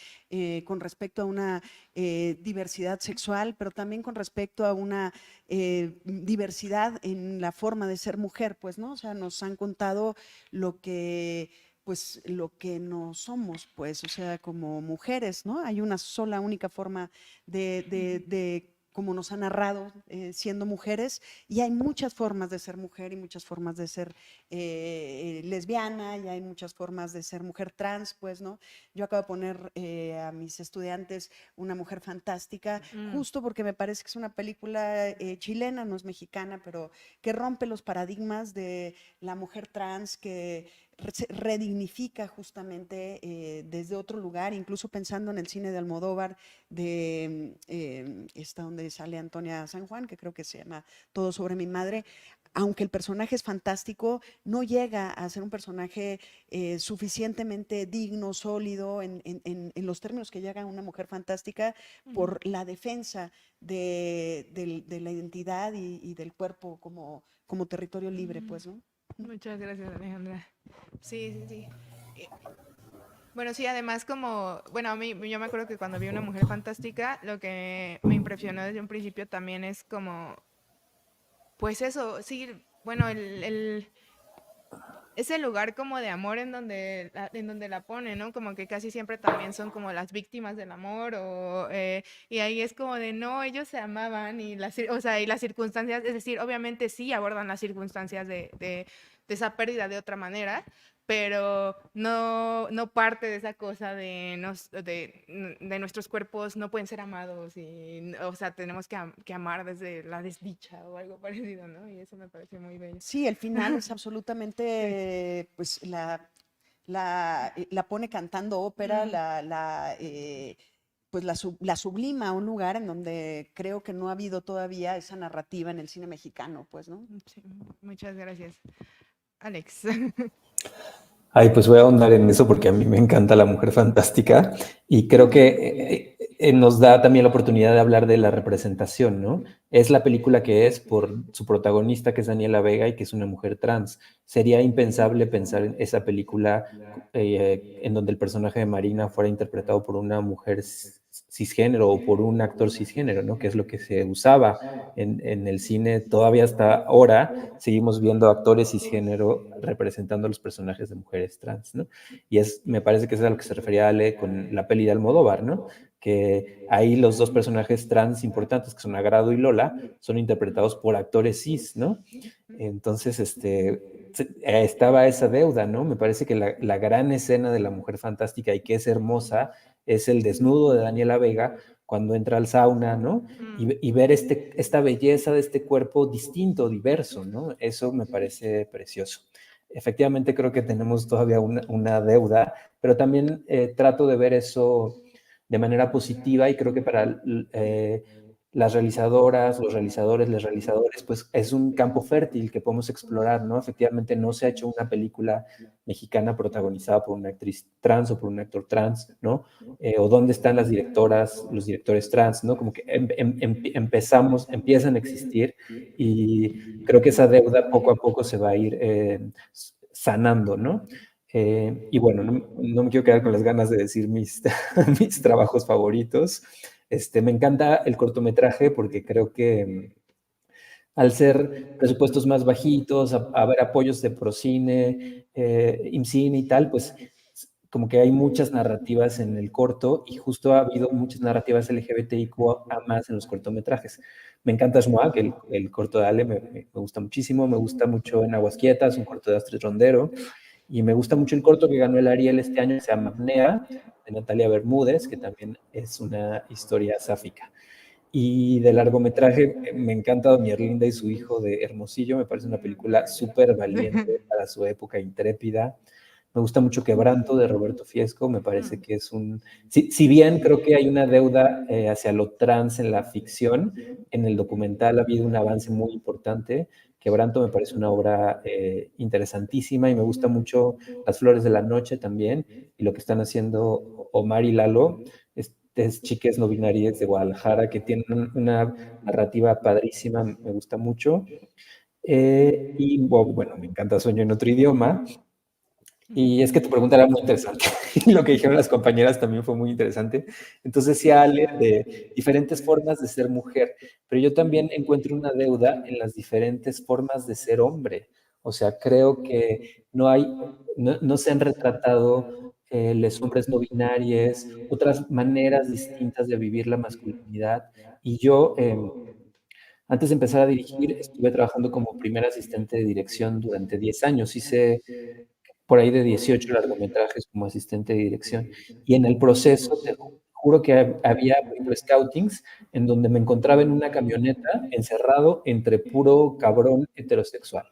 C: con respecto a una diversidad sexual, pero también con respecto a una diversidad en la forma de ser mujer, pues, ¿no? O sea, nos han contado lo que pues lo que no somos, pues, o sea, como mujeres, ¿no? Hay una sola, única forma de como nos han narrado siendo mujeres, y hay muchas formas de ser mujer y muchas formas de ser lesbiana, y hay muchas formas de ser mujer trans, pues, ¿no? Yo acabo de poner a mis estudiantes Una mujer fantástica,
B: Mm.
C: justo porque me parece que es una película chilena, no es mexicana, pero que rompe los paradigmas de la mujer trans, que se redignifica justamente desde otro lugar, incluso pensando en el cine de Almodóvar, de esta donde sale Antonia San Juan, que creo que se llama Todo sobre mi madre. Aunque el personaje es fantástico, no llega a ser un personaje suficientemente digno, sólido, en los términos que llega una mujer fantástica,
B: Ujú.
C: por la defensa de la identidad y del cuerpo como territorio libre,
B: Mm.
C: pues, ¿no?
B: Muchas gracias, Alejandra. Sí, sí, sí. Eh, Bueno, sí, además como, bueno, a mí, yo me acuerdo que cuando vi Una mujer fantástica, lo que me impresionó desde un principio también es como, pues eso, sí, bueno, ese lugar como de amor en donde la pone, ¿no? Como que casi siempre también son como las víctimas del amor, y ahí es como de, no, ellos se amaban, o sea, y las circunstancias, es decir, obviamente sí abordan las circunstancias de esa pérdida de otra manera, pero no parte de esa cosa de nuestros cuerpos no pueden ser amados, y, o sea, tenemos que amar desde la desdicha o algo parecido, ¿no? Y eso me pareció muy bello.
C: Sí, el final es
B: Sí.
C: absolutamente, pues la pone cantando ópera,
B: Mm.
C: pues la sublima a un lugar en donde creo que no ha habido todavía esa narrativa en el cine mexicano, pues, ¿no?
B: Sí, muchas gracias. Alex.
D: Ay, pues voy a ahondar en eso porque a mí me encanta La Mujer Fantástica y creo que nos da también la oportunidad de hablar de la representación, ¿no? Es la película que es por su protagonista, que es Daniela Vega y que es una mujer trans. Sería impensable pensar en esa película en donde el personaje de Marina fuera interpretado por una mujer cisgénero o por un actor cisgénero, ¿no? Que es lo que se usaba en el cine. Todavía hasta ahora seguimos viendo actores cisgénero representando a los personajes de mujeres trans, ¿no? Y me parece que es a lo que se refería Ale con la peli de Almodóvar, ¿no? Que ahí los dos personajes trans importantes, que son Agrado y Lola, son interpretados por actores cis, ¿no? Entonces, estaba esa deuda, ¿no? Me parece que la gran escena de la mujer fantástica y que es hermosa es el desnudo de Daniela Vega cuando entra al sauna, ¿no? Y ver esta belleza de este cuerpo distinto, diverso, ¿no? Eso me parece precioso. Efectivamente, creo que tenemos todavía una deuda, pero también trato de ver eso de manera positiva y creo que para las realizadoras, los realizadores, les realizadores, pues es un campo fértil que podemos explorar, ¿no? Efectivamente no se ha hecho una película mexicana protagonizada por una actriz trans o por un actor trans, ¿no? O dónde están las directoras, los directores trans, ¿no? Como que empiezan a existir y creo que esa deuda poco a poco se va a ir sanando, ¿no? Y bueno, no me quiero quedar con las ganas de decir mis, mis trabajos favoritos. Me encanta el cortometraje porque creo que al ser presupuestos más bajitos, haber apoyos de Procine, IMCINE y tal, pues como que hay muchas narrativas en el corto y justo ha habido muchas narrativas LGBTIQ a más en los cortometrajes. Me encanta Shmoak, el corto de Ale, me gusta muchísimo, me gusta mucho En Aguas Quietas, un corto de Astrid Rondero, y me gusta mucho el corto que ganó el Ariel este año, que se llama Apnea, de Natalia Bermúdez, que también es una historia sáfica. Y de largometraje, me encanta Doña Erlinda y su hijo de Hermosillo, me parece una película súper valiente para su época, intrépida. Me gusta mucho Quebranto de Roberto Fiesco, me parece que es si bien creo que hay una deuda hacia lo trans en la ficción, en el documental ha habido un avance muy importante. Quebranto me parece una obra interesantísima y me gusta mucho Las Flores de la Noche también y lo que están haciendo Omar y Lalo, estas chiques no binarias de Guadalajara que tienen una narrativa padrísima, me gusta mucho. Y bueno, me encanta Sueño en otro idioma. Y es que tu pregunta era muy interesante. Y lo que dijeron las compañeras también fue muy interesante. Entonces, sí, Ale, de diferentes formas de ser mujer, pero yo también encuentro una deuda en las diferentes formas de ser hombre. O sea, creo que no se han retratado los hombres no binarios, otras maneras distintas de vivir la masculinidad. Y yo, antes de empezar a dirigir, estuve trabajando como primer asistente de dirección durante 10 años. Hice por ahí de 18 largometrajes como asistente de dirección. Y en el proceso, te juro que había, por ejemplo, scoutings en donde me encontraba en una camioneta encerrado entre puro cabrón heterosexual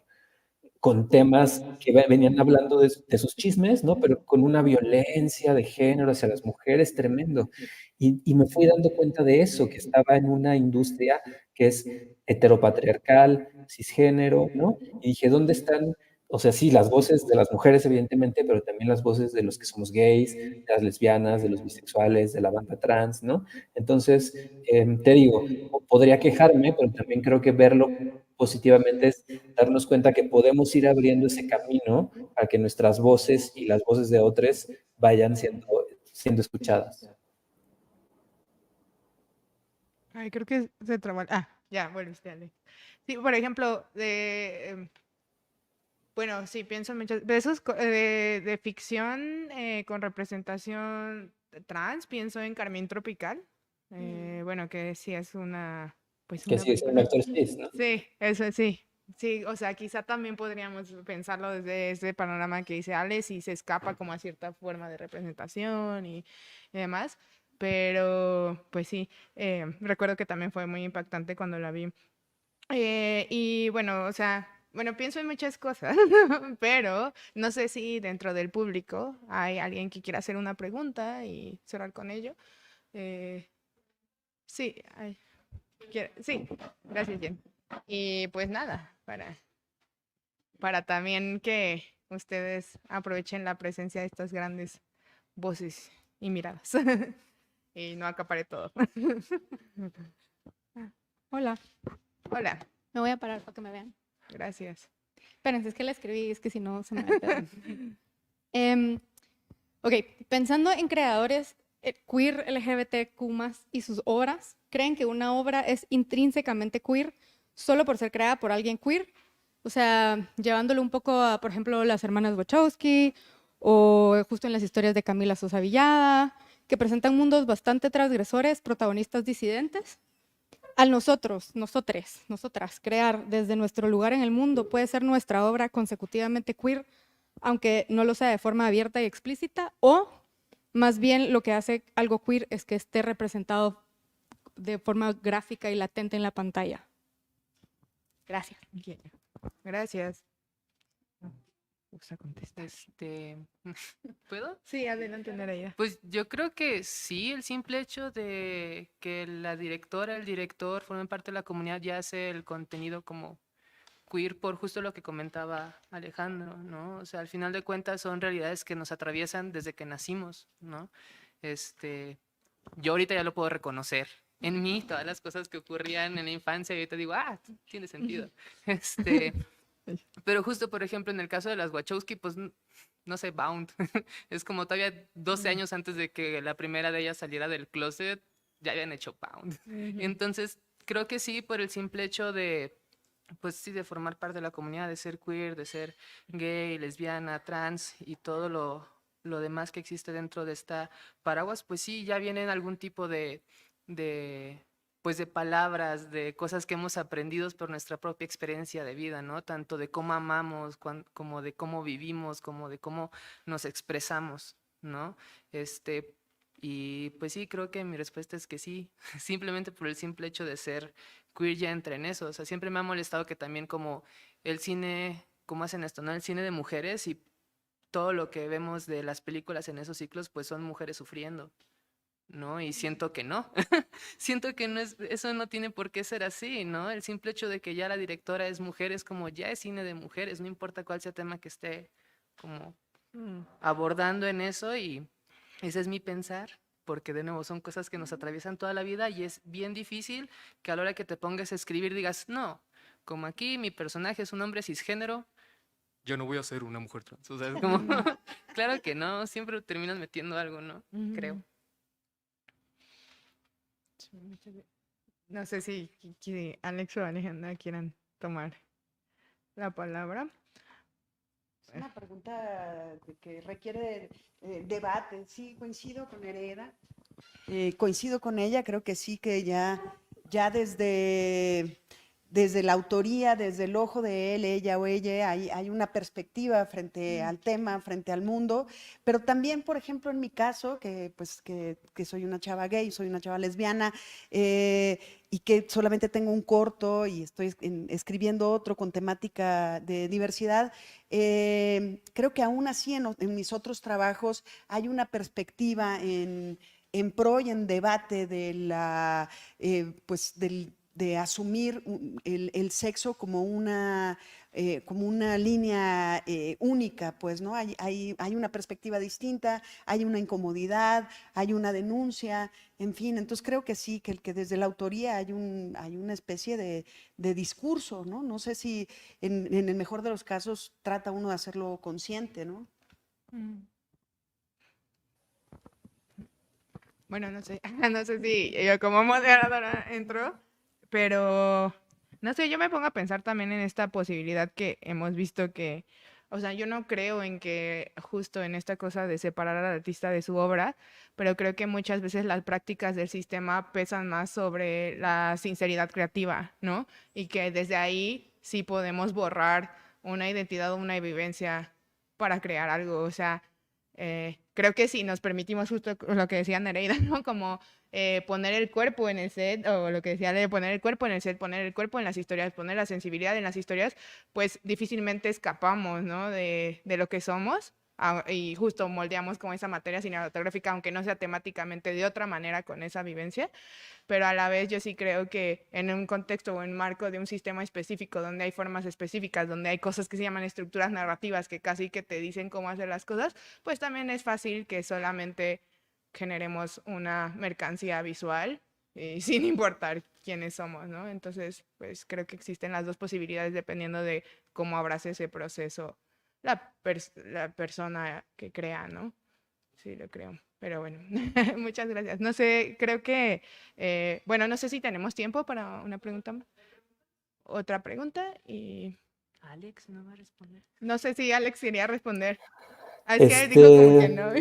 D: con temas que venían hablando de sus chismes, ¿no? Pero con una violencia de género hacia las mujeres tremendo. Y me fui dando cuenta de eso, que estaba en una industria que es heteropatriarcal, cisgénero, ¿no? Y dije, ¿dónde están? O sea, sí, las voces de las mujeres, evidentemente, pero también las voces de los que somos gays, de las lesbianas, de los bisexuales, de la banda trans, ¿no? Entonces, te digo, podría quejarme, pero también creo que verlo positivamente es darnos cuenta que podemos ir abriendo ese camino para que nuestras voces y las voces de otros vayan siendo escuchadas.
B: Ay, creo que se trabó. Ah, ya, volviste, Ale. Sí, por ejemplo, bueno, sí, pienso muchas de esos de ficción con representación trans, pienso en Carmín Tropical. Bueno, que sí es pues
D: Que
B: una
D: sigue siendo un
B: película.
D: actor cis, ¿no?
B: Sí, eso sí. Sí, o sea, quizá también podríamos pensarlo desde ese panorama que dice Ale, si se escapa como a cierta forma de representación y demás. Pero, pues sí, recuerdo que también fue muy impactante cuando la vi. Y bueno, o sea, bueno, pienso en muchas cosas, pero no sé si dentro del público hay alguien que quiera hacer una pregunta y cerrar con ello. Eh, sí, sí, gracias, Jen. Y pues nada, para también que ustedes aprovechen la presencia de estas grandes voces y miradas. y no acaparé todo.
E: Hola,
B: Hola,
E: me voy a parar para que me vean.
B: gracias.
E: Espérense, es que la escribí, es que si no se me va el pedo. Ok, pensando en creadores queer, LGBTQ+, y sus obras, ¿creen que una obra es intrínsecamente queer solo por ser creada por alguien queer? O sea, llevándolo un poco a, por ejemplo, las hermanas Wachowski, o justo en las historias de Camila Sosa Villada, que presentan mundos bastante transgresores, protagonistas disidentes. Al nosotros, nosotras, crear desde nuestro lugar en el mundo puede ser nuestra obra consecutivamente queer, aunque no lo sea de forma abierta y explícita, o más bien lo que hace algo queer es que esté representado de forma gráfica y latente en la pantalla. Gracias.
B: Ok, gracias. Gusta contestar.
A: ¿Puedo?
B: Sí, adelante, Nereida.
A: Pues yo creo que sí, el simple hecho de que la directora, el director formen parte de la comunidad ya hace el contenido como queer por justo lo que comentaba Alejandro, ¿no? O sea, al final de cuentas son realidades que nos atraviesan desde que nacimos, ¿no? Yo ahorita ya lo puedo reconocer en mí, todas las cosas que ocurrían en la infancia, y ahorita digo, tiene sentido. Pero justo, por ejemplo, en el caso de las Wachowski, pues, no sé, Bound, es como todavía 12 años antes de que la primera de ellas saliera del closet, ya habían hecho Bound. Entonces, creo que sí, por el simple hecho de, pues sí, de formar parte de la comunidad, de ser queer, de ser gay, lesbiana, trans y todo lo demás que existe dentro de esta paraguas, pues sí, ya vienen algún tipo de, pues de palabras, de cosas que hemos aprendido por nuestra propia experiencia de vida, ¿no? Tanto de cómo amamos, como de cómo vivimos, como de cómo nos expresamos, ¿no? Y pues sí, creo que mi respuesta es que sí, simplemente por el simple hecho de ser queer ya entra en eso. O sea, siempre me ha molestado que también como el cine, ¿cómo hacen esto, no? El cine de mujeres y todo lo que vemos de las películas en esos ciclos, pues son mujeres sufriendo, ¿no? Y siento que no. Siento que no es, eso no tiene por qué ser así, ¿no? El simple hecho de que ya la directora es mujer es como ya es cine de mujeres, no importa cuál sea el tema que esté como abordando en eso, y ese es mi pensar, porque de nuevo son cosas que nos atraviesan toda la vida y es bien difícil que a la hora que te pongas a escribir digas, no, como aquí mi personaje es un hombre cisgénero, yo no voy a ser una mujer trans. O sea, es como, claro que no, siempre terminas metiendo algo, ¿no? Creo.
B: No sé si Alex o Alejandra quieran tomar la palabra.
C: Es una pregunta que requiere debate. Sí, coincido con Hereda. Coincido con ella, creo que sí, que ya desde la autoría, desde el ojo de él, ella o ella, hay una perspectiva frente al tema, frente al mundo, pero también, por ejemplo, en mi caso, que soy una chava gay, soy una chava lesbiana, y que solamente tengo un corto y estoy escribiendo otro con temática de diversidad, creo que aún así en mis otros trabajos hay una perspectiva en pro y en debate de pues de asumir el sexo como una línea única, pues, ¿no? Hay una perspectiva distinta, hay una incomodidad, hay una denuncia, en fin, entonces creo que sí, que desde la autoría hay una especie de discurso, ¿no? No sé si en el mejor de los casos trata uno de hacerlo consciente, ¿no?
B: Bueno, no sé, no sé si yo como moderadora entro, pero no sé, yo me pongo a pensar también en esta posibilidad que hemos visto que, o sea, yo no creo en que justo en esta cosa de separar al artista de su obra, pero creo que muchas veces las prácticas del sistema pesan más sobre la sinceridad creativa, ¿no? Y que desde ahí sí podemos borrar una identidad o una vivencia para crear algo, o sea, creo que si nos permitimos justo lo que decía Nereida, ¿no? Como poner el cuerpo en el set, o lo que decía de poner el cuerpo en el set, poner el cuerpo en las historias, poner la sensibilidad en las historias, pues difícilmente escapamos, ¿no? De lo que somos. Y justo moldeamos como esa materia cinematográfica, aunque no sea temáticamente de otra manera con esa vivencia, pero a la vez yo sí creo que en un contexto o en marco de un sistema específico, donde hay formas específicas, donde hay cosas que se llaman estructuras narrativas que casi que te dicen cómo hacer las cosas, pues también es fácil que solamente generemos una mercancía visual sin importar quiénes somos, ¿no? Entonces, pues creo que existen las dos posibilidades dependiendo de cómo abrace ese proceso la persona que crea, ¿no? Sí, lo creo. Pero bueno, muchas gracias. No sé, creo que, bueno, no sé si tenemos tiempo para una pregunta, otra pregunta y
A: Alex no va a responder.
B: no sé si Alex quería responder. Ah, es que Alex dijo como que no.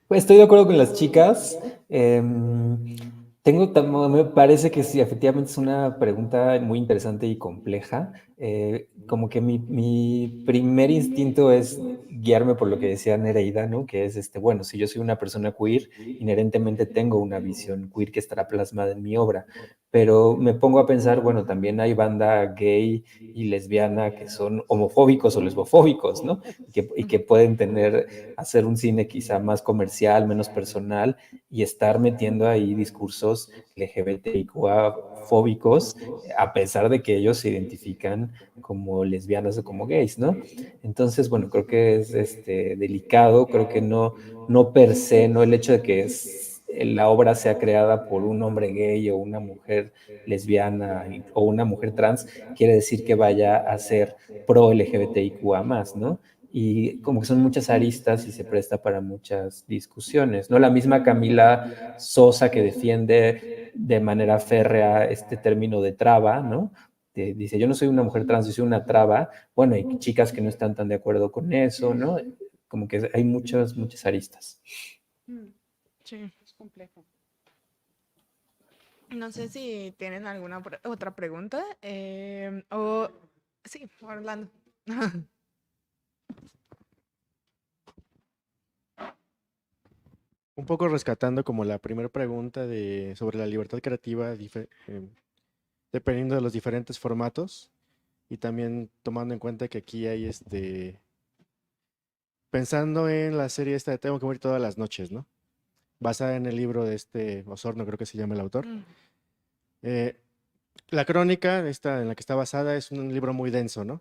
D: Pues estoy de acuerdo con las chicas. Me parece que sí, efectivamente es una pregunta muy interesante y compleja. Como que mi primer instinto es guiarme por lo que decía Nereida, ¿no? Que es, bueno, si yo soy una persona queer, inherentemente tengo una visión queer que estará plasmada en mi obra. Pero me pongo a pensar, bueno, también hay banda gay y lesbiana que son homofóbicos o lesbofóbicos, ¿no? Y que pueden hacer un cine quizá más comercial, menos personal, y estar metiendo ahí discursos LGBTIQA fóbicos, a pesar de que ellos se identifican como lesbianas o como gays, ¿no? Entonces, bueno, creo que es delicado, creo que no per se, no el hecho de que la obra sea creada por un hombre gay o una mujer lesbiana o una mujer trans, quiere decir que vaya a ser pro LGBTIQA más, ¿no? Y como que son muchas aristas y se presta para muchas discusiones, ¿no? La misma Camila Sosa que defiende de manera férrea este término de traba, ¿no? Dice, yo no soy una mujer trans, yo soy una traba. Bueno, hay chicas que no están tan de acuerdo con eso, ¿no? Como que hay muchas aristas.
B: Sí, es complejo. No sé si tienen alguna otra pregunta. Sí, Orlando.
F: Un poco rescatando como la primera pregunta sobre la libertad creativa, dependiendo de los diferentes formatos, y también tomando en cuenta que aquí hay pensando en la serie esta de Tengo que morir todas las noches, ¿no? Basada en el libro de Osorno, creo que se llama el autor. La crónica esta en la que está basada es un libro muy denso, ¿no?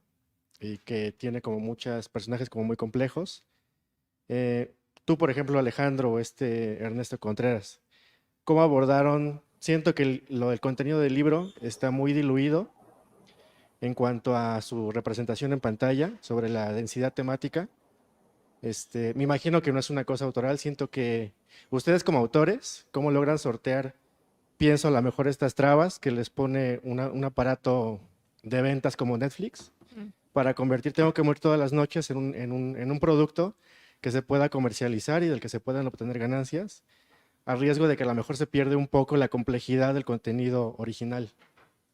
F: Y que tiene como muchos personajes como muy complejos. Tú, por ejemplo, Alejandro o Ernesto Contreras, ¿cómo abordaron? Siento que el contenido del libro está muy diluido en cuanto a su representación en pantalla sobre la densidad temática. Me imagino que no es una cosa autoral, siento que ustedes como autores, ¿cómo logran sortear, pienso a lo mejor estas trabas que les pone un aparato de ventas como Netflix para convertir Tengo que morir todas las noches en un producto que se pueda comercializar y del que se puedan obtener ganancias, a riesgo de que a lo mejor se pierde un poco la complejidad del contenido original?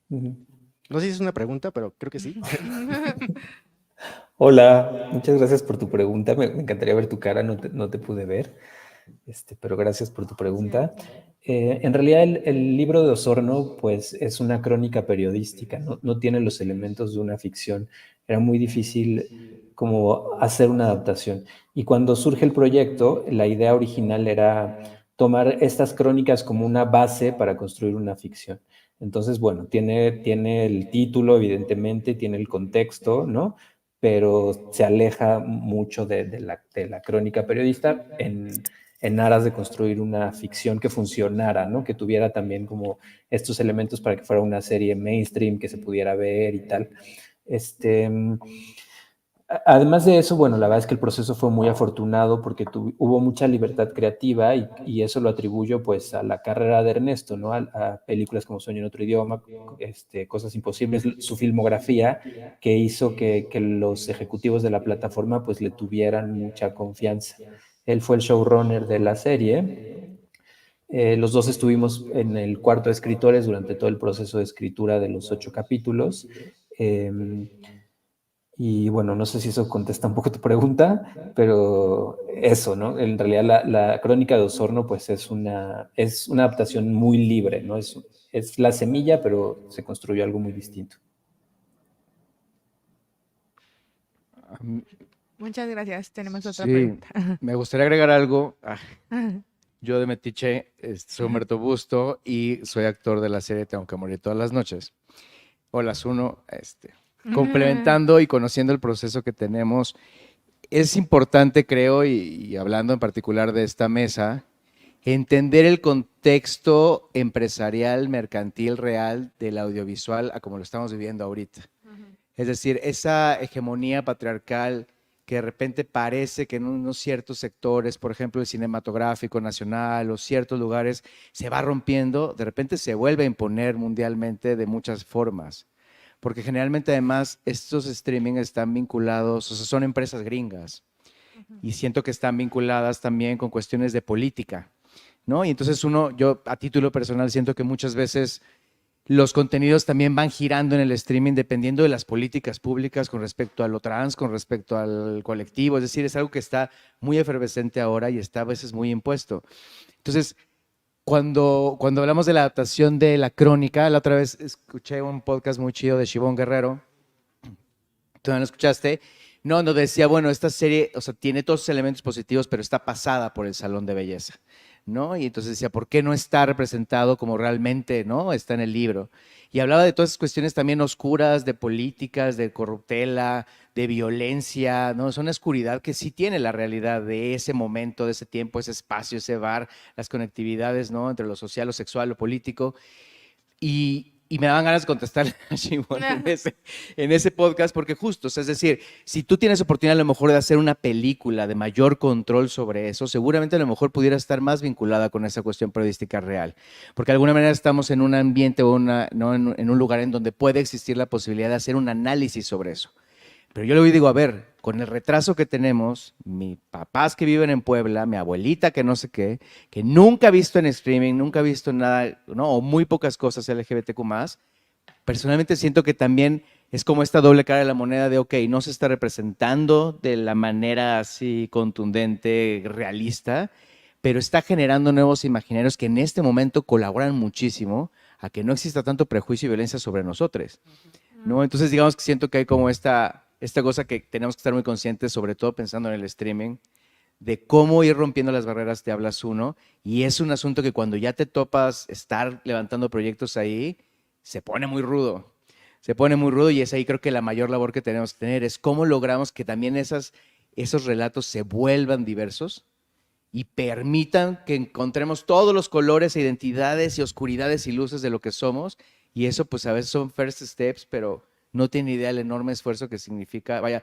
F: No sé si es una pregunta, pero creo que sí.
D: Hola, muchas gracias por tu pregunta. Me encantaría ver tu cara, no te pude ver, pero gracias por tu pregunta. En realidad el libro de Osorno pues es una crónica periodística, no tiene los elementos de una ficción. Era muy difícil como hacer una adaptación. Y cuando surge el proyecto, la idea original era tomar estas crónicas como una base para construir una ficción. Entonces, bueno, tiene el título, evidentemente, tiene el contexto, ¿no? Pero se aleja mucho de la crónica periodista en aras de construir una ficción que funcionara, ¿no? Que tuviera también como estos elementos para que fuera una serie mainstream que se pudiera ver y tal. Además de eso, bueno, la verdad es que el proceso fue muy afortunado porque hubo mucha libertad creativa y eso lo atribuyo pues a la carrera de Ernesto, ¿no? A películas como Sueño en otro idioma, Cosas imposibles, su filmografía que hizo que los ejecutivos de la plataforma pues le tuvieran mucha confianza. Él fue el showrunner de la serie. Los dos estuvimos en el cuarto de escritores durante todo el proceso de escritura de los 8 capítulos. Y bueno, no sé si eso contesta un poco tu pregunta, pero eso, ¿no? En realidad la crónica de Osorno pues es una adaptación muy libre, ¿no? Es la semilla, pero se construyó algo muy distinto.
B: Muchas gracias. Tenemos otra
G: Sí,
B: pregunta.
G: me gustaría agregar algo. Yo de Metiche, soy Humberto Busto y soy actor de la serie Tengo que morir todas las noches. Hola, Zuno. Complementando y conociendo el proceso que tenemos, es importante, creo, y hablando en particular de esta mesa, entender el contexto empresarial, mercantil, real del audiovisual a como lo estamos viviendo ahorita. Es decir, esa hegemonía patriarcal que de repente parece que en unos ciertos sectores, por ejemplo, el cinematográfico nacional o ciertos lugares, se va rompiendo, de repente se vuelve a imponer mundialmente de muchas formas. Porque generalmente además estos streaming están vinculados, o sea, son empresas gringas y siento que están vinculadas también con cuestiones de política, ¿no? Y entonces yo a título personal siento que muchas veces los contenidos también van girando en el streaming dependiendo de las políticas públicas con respecto a lo trans, con respecto al colectivo, es decir, es algo que está muy efervescente ahora y está a veces muy impuesto. Entonces, cuando hablamos de la adaptación de La Crónica, la otra vez escuché un podcast muy chido de Shivón Guerrero, ¿tú no lo escuchaste? No, decía, bueno, esta serie, o sea, tiene todos sus elementos positivos, pero está pasada por el salón de belleza, ¿no? Y entonces decía, ¿por qué no está representado como realmente, ¿no? Está en el libro. Y hablaba de todas esas cuestiones también oscuras, de políticas, de corruptela, de violencia, ¿no? Es una oscuridad que sí tiene la realidad de ese momento, de ese tiempo, ese espacio, ese bar, las conectividades, ¿no? Entre lo social, lo sexual, lo político. Y me daban ganas de contestarle a Shimon en ese podcast, porque justo, o sea, es decir, si tú tienes oportunidad a lo mejor de hacer una película de mayor control sobre eso, seguramente a lo mejor pudiera estar más vinculada con esa cuestión periodística real, porque de alguna manera estamos en un ambiente o ¿no? en un lugar en donde puede existir la posibilidad de hacer un análisis sobre eso. Pero yo le digo, a ver, con el retraso que tenemos, mis papás que viven en Puebla, mi abuelita que no sé qué, que nunca ha visto en streaming, nunca ha visto nada, ¿no? O muy pocas cosas LGBTQ+, personalmente siento que también es como esta doble cara de la moneda de, ok, no se está representando de la manera así contundente, realista, pero está generando nuevos imaginarios que en este momento colaboran muchísimo a que no exista tanto prejuicio y violencia sobre nosotros, ¿no? Entonces, digamos que siento que hay como esta cosa que tenemos que estar muy conscientes, sobre todo pensando en el streaming, de cómo ir rompiendo las barreras de hablas uno, y es un asunto que cuando ya te topas estar levantando proyectos ahí, se pone muy rudo. Se pone muy rudo y es ahí creo que la mayor labor que tenemos que tener es cómo logramos que también esos relatos se vuelvan diversos y permitan que encontremos todos los colores, e identidades y oscuridades y luces de lo que somos, y eso pues a veces son first steps, pero no tiene idea del enorme esfuerzo que significa, vaya,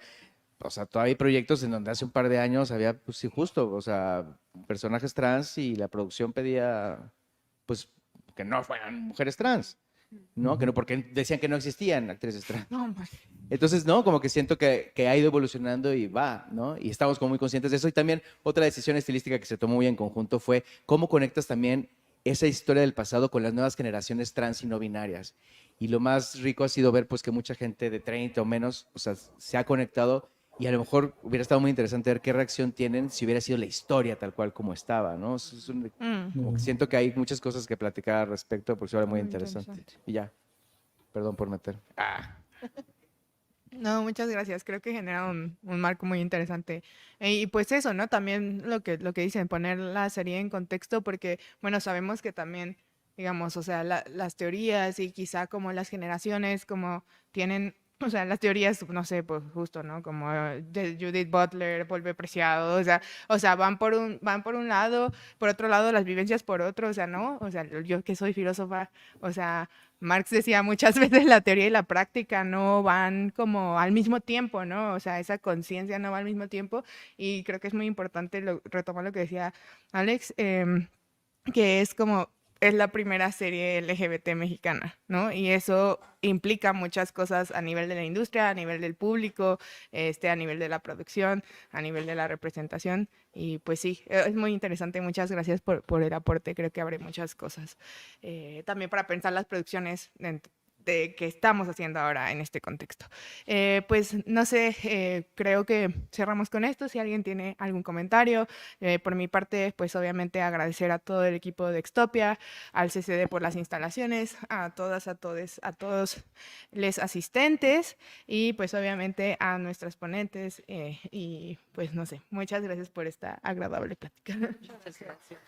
G: o sea, todavía hay proyectos en donde hace un par de años había, pues sí, justo, o sea, personajes trans y la producción pedía, pues, que no fueran mujeres trans, ¿no? Que no, porque decían que no existían actrices trans. Entonces, ¿no? Como que siento que ha ido evolucionando y va, ¿no? Y estamos como muy conscientes de eso. Y también otra decisión estilística que se tomó muy en conjunto fue cómo conectas también esa historia del pasado con las nuevas generaciones trans y no binarias. Y lo más rico ha sido ver pues que mucha gente de 30 o menos, o sea, se ha conectado y a lo mejor hubiera estado muy interesante ver qué reacción tienen si hubiera sido la historia tal cual como estaba, ¿no? Como que siento que hay muchas cosas que platicar al respecto porque se muy interesante. Y ya, perdón por meter.
B: No, muchas gracias. Creo que genera un marco muy interesante. Y pues eso, ¿no? También lo que dicen, poner la serie en contexto, porque, bueno, sabemos que también, digamos, o sea, las teorías y quizá como las generaciones como tienen, o sea, las teorías, no sé, pues justo, ¿no? Como de Judith Butler, Paul Preciado, o sea, van por un lado, por otro lado las vivencias por otro, o sea, ¿no? O sea, yo que soy filósofa, o sea, Marx decía muchas veces la teoría y la práctica no van como al mismo tiempo, ¿no? O sea, esa conciencia no va al mismo tiempo y creo que es muy importante retomar lo que decía Alex, que es como es la primera serie LGBT mexicana, ¿no? Y eso implica muchas cosas a nivel de la industria, a nivel del público, a nivel de la producción, a nivel de la representación. Y pues sí, es muy interesante. Muchas gracias por el aporte. Creo que abre muchas cosas. También para pensar las producciones de que estamos haciendo ahora en este contexto. Pues no sé, creo que cerramos con esto. Si alguien tiene algún comentario, por mi parte, pues obviamente agradecer a todo el equipo de Extopia, al CCD por las instalaciones, a todas, a todos les asistentes y pues obviamente a nuestras ponentes y pues no sé, muchas gracias por esta agradable plática.
A: Muchas gracias.